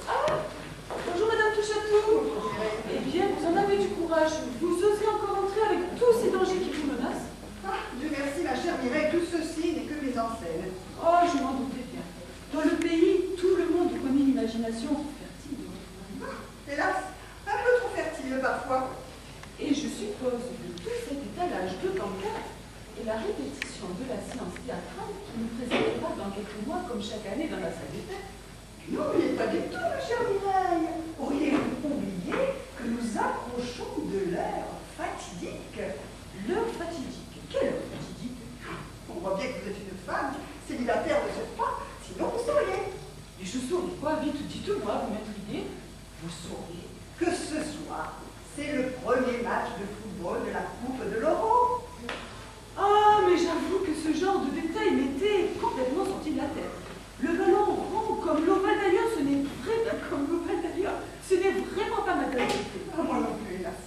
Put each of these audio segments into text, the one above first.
Ah, bonjour Madame Touchatou. Eh bien, vous en avez du courage. Vous osez encore entrer avec tous ces dangers qui vous menacent? Ah, Dieu merci, ma chère Mireille, tout ceci n'est que mes enseignes. Oh, je m'en doutais bien. Dans le pays, tout le monde connaît l'imagination fertile. Hélas, un peu trop fertile parfois. Et je suppose que tout cet étalage de pancarte et la répétition de la séance théâtrale qui nous présentera dans quelques mois comme chaque année dans la salle des fêtes. N'oubliez pas du tout, ma chère Mireille. Auriez-vous oublié que nous approchons de l'heure fatidique? L'heure fatidique. Quelle heure fatidique? On voit bien que vous êtes une femme célibataire de ce pas, sinon vous sauriez. Et je saurais quoi? Vite, dites-moi, vous m'intriguez. Vous sauriez que ce soir, c'est le premier match de football de la Coupe de l'Euro. Ah, mais j'avoue que ce genre de détail m'était complètement sorti de la tête. Le ballon rond comme l'ovale d'ailleurs, ce n'est vraiment pas ma tasse de thé. Ah, moi non plus, hélas.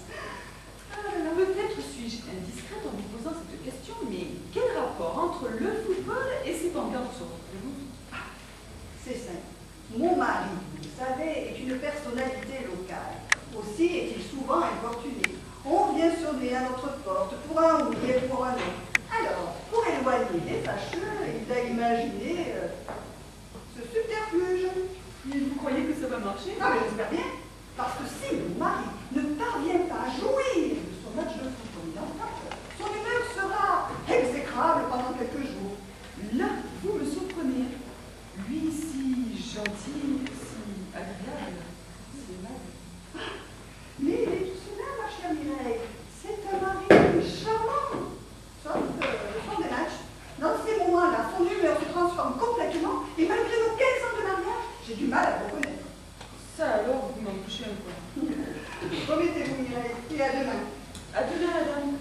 Peut-être suis-je indiscrète en vous posant cette question, mais quel rapport entre le football et ces pancartes sur votre pelouse? C'est simple. Mon mari, vous savez, est une personnalité locale. Aussi est-il souvent importuné. On vient sonner à notre porte pour un oui et pour un non. Alors, pour éloigner les fâcheux, il a imaginé ce subterfuge. Mais vous croyez que ça va marcher? Ah, mais j'espère bien. Parce que si mon mari ne parvient pas à jouir de son match de foot comme il en tape, son humeur sera exécrable pendant quelques jours. Là, vous me surprenez. Lui, si gentil, si agréable, si aimable. Mais il est tout cela, ma chère Mireille. C'est un mari charmant. Sauf des matchs. Dans ces moments-là, son humeur se transforme complètement et malgré nos 15 ans de mariage, j'ai du mal à le reconnaître. Ça alors, vous m'en touchez un peu. Promettez-vous, Mireille, et à demain. À demain, madame.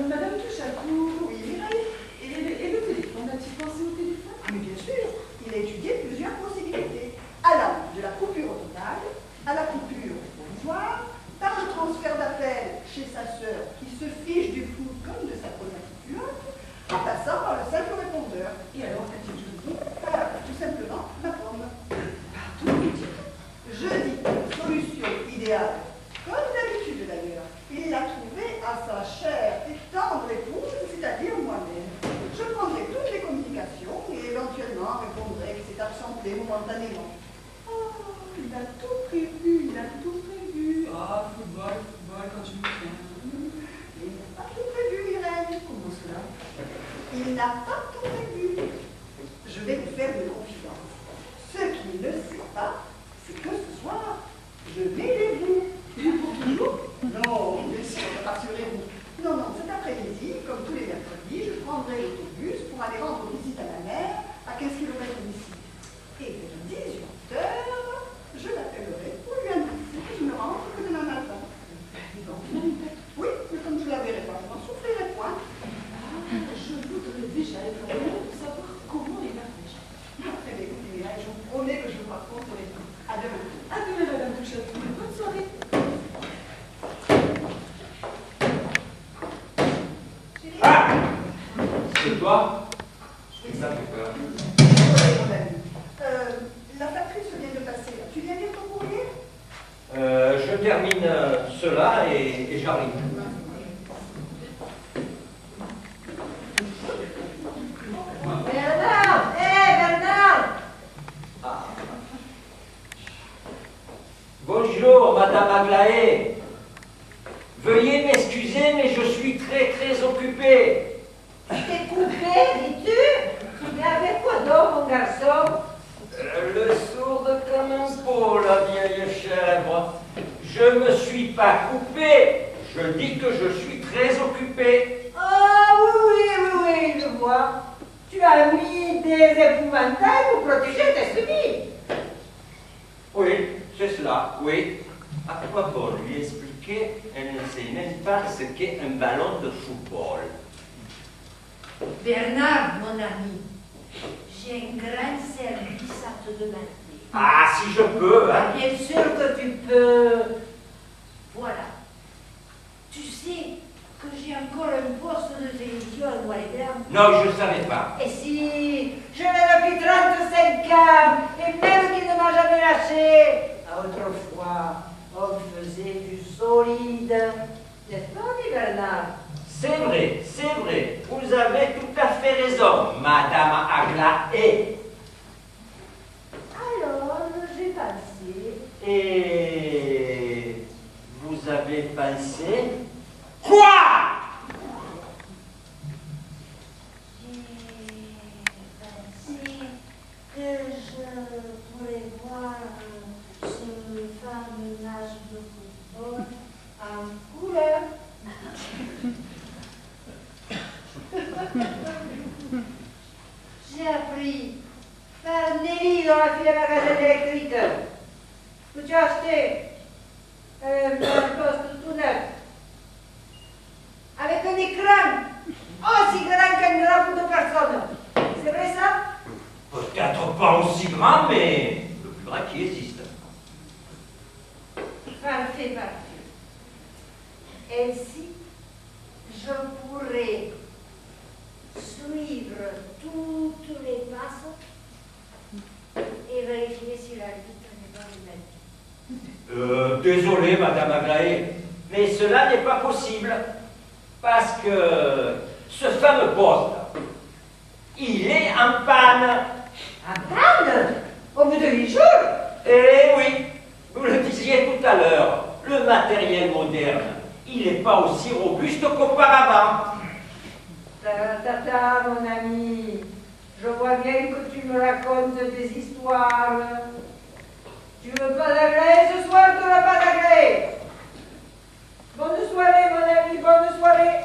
Madame Touchatou. Oui, Mireille. Et le téléphone, a-t-il pensé au téléphone? Mais bien sûr, il a étudié plusieurs possibilités, allant de la coupure totale à la coupure provisoire, par le transfert d'appel chez sa sœur qui se fiche du foot comme de sa première en passant par le simple répondeur. Et alors, qu'a-t-il choisi? Tout simplement, ma pomme. Pardon, vous dites? Je dis solution idéale, comme d'habitude d'ailleurs. Il l'a trouvée à sa chère et tendre épouse, c'est-à-dire moi-même. Je prendrai toutes les communications et éventuellement répondrai que c'est absenté momentanément. Oh, il a tout prévu, il a tout prévu. Ah, football, quand tu me tiens. Il n'a pas tout prévu, Mireille. Comment cela? Il n'a pas tout prévu. Je vais vous faire une confidence. Ce qu'il ne sait pas, c'est que ce soir, je mets les bouts. Et pour toujours? Non, bien sûr, rassurez-vous. Non, cet après-midi, comme tous les mercredis, je prendrai l'autobus pour aller rendre visite à ma mère à 15 km d'ici. Et vers 18 h, je l'appellerai pour lui annoncer que je ne rentre que demain matin. Oui, mais comme je ne la verrai pas, je n'en souffrirai point. Je voudrais déjà être là pour savoir comment il a fait. Très bien, écoutez, je vous promets que je vous raconterai tout. À demain. À demain, madame Touchatou. Bonne soirée. Ah! C'est toi? Ça fait peur. La factrice vient de passer. Tu viens lire ton courrier? Je termine cela et j'arrive. Bernard! Bernard! Ah. Bonjour, Madame Aglaé. Veuillez m'excuser, mais je suis très occupé. T'es coupé, dis-tu? Mais avec quoi donc, mon garçon? Le sourde comme un pot, la vieille chèvre. Je me suis pas coupé. Je dis que je suis très occupé. Ah oui, je vois. Tu as mis des épouvantails pour protéger tes soumis. Oui, c'est cela, oui. À quoi bon lui expliquer? Elle ne sait même pas ce qu'est un ballon de football. Bernard, mon ami, j'ai un grand service à te demander. Ah, si je peux, hein? Bien sûr que tu peux. Voilà. Tu sais que j'ai encore un poste de télévision en noir et blanc. Non, je ne savais pas. Et si je l'ai depuis 35 ans, Aglaé. Alors, j'ai pensé. Et vous avez pensé quoi? J'ai pensé que je pourrais voir ce fameux match de football en couleur. J'ai appris par Nelly dans la file à magasin électrique que tu as acheté un poste tout neuf avec un écran aussi grand qu'un drapeau de personne. C'est vrai ça? Peut-être pas aussi grand, mais le plus grand qui existe. Parfait, parfait. Ainsi, je pourrais suivre toutes les passes et vérifier si la lutte n'est pas humaine. Désolé, Madame Aglaé, mais cela n'est pas possible. Parce que ce fameux poste, il est en panne. En panne? Au bout de 8 jours? Eh oui, vous le disiez tout à l'heure, le matériel moderne, il n'est pas aussi robuste qu'auparavant. Tata, mon ami, je vois bien que tu me racontes des histoires. Tu veux pas d'agréer ce soir, tu n'auras pas d'agréer. Bonne soirée, mon ami, bonne soirée.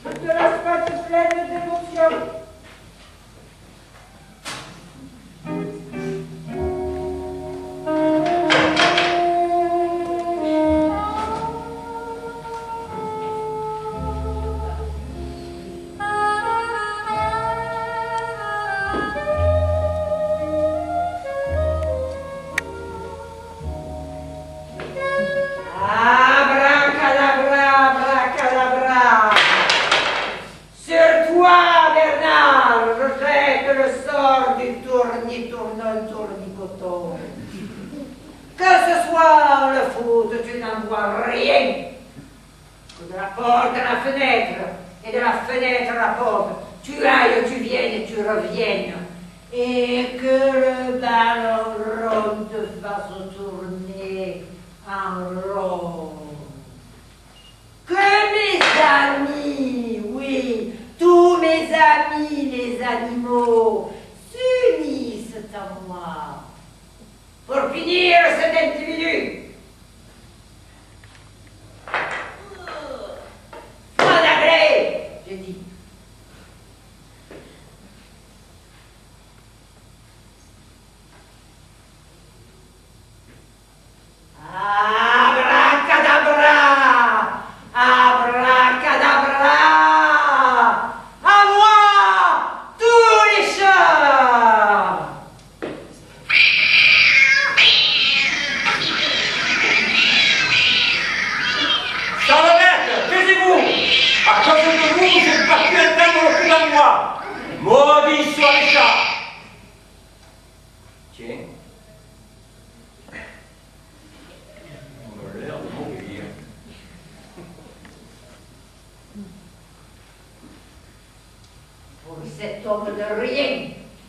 Je te laisse pas te pleine d'émotions.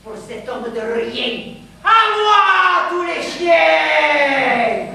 Pour cet homme de rien. À moi, tous les chiens!